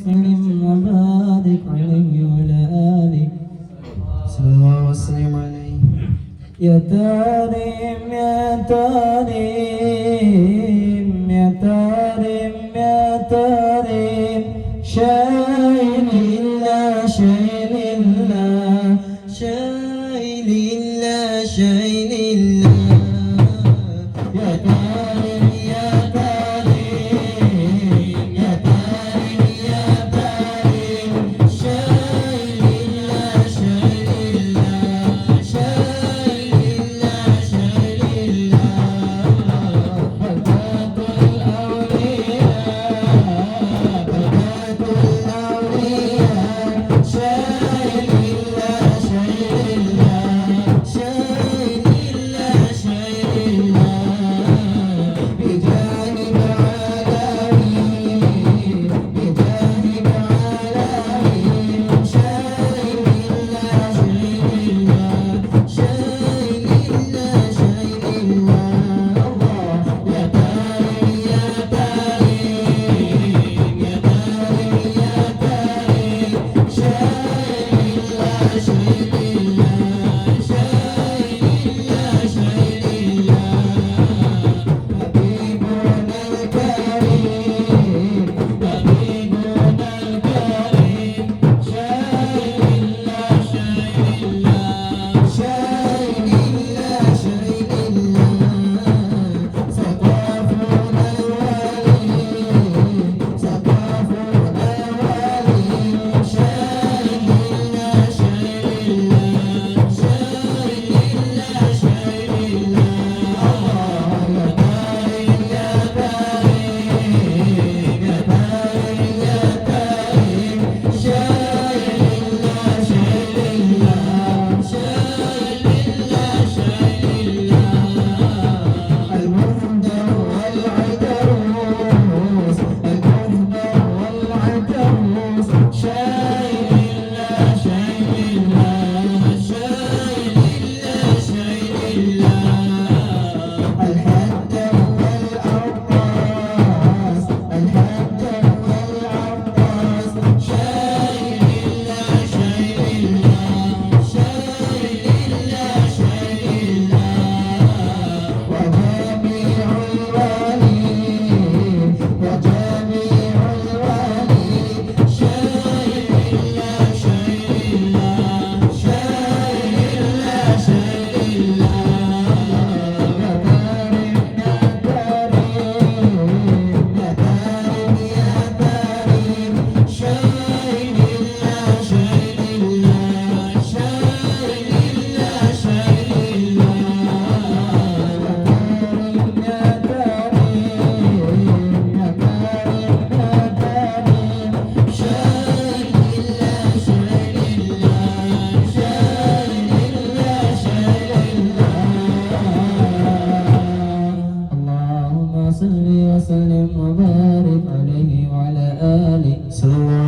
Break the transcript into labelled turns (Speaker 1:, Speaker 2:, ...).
Speaker 1: وسلم وبارك عليه وعلى آله صلى الله وسلم عليه. يا تريم يا تريم يا تريم يا تريم شيء لله شيء لله شيء لله شيء لله. يا تريم يا تريم يا تريم يا تريم شيء لله شيء لله شيء لله شيء لله. بلدة الأولياء بلدة الأولياء شيء لله شيء لله شيء لله شيء لله. بجانب عالمين بجانب عالمين شيء لله شيء لله شيء لله شيء لله. الله يا كريم يا كريم يا كريم يا كريم شيء لله شيء لله شيء لله شيء لله. حبيبنا الكريم حبيبنا الكريم شيء لله شيء لله شيء لله شيء لله. ثقافنا الولي ثقافنا الولي شيء لله شيء لله شيء لله شيء لله. الله يا كريم يا كريم يا كريم يا كريم شيء لله شيء لله شيء لله شيء لله. المهدى والعتروس المهدى والعتروس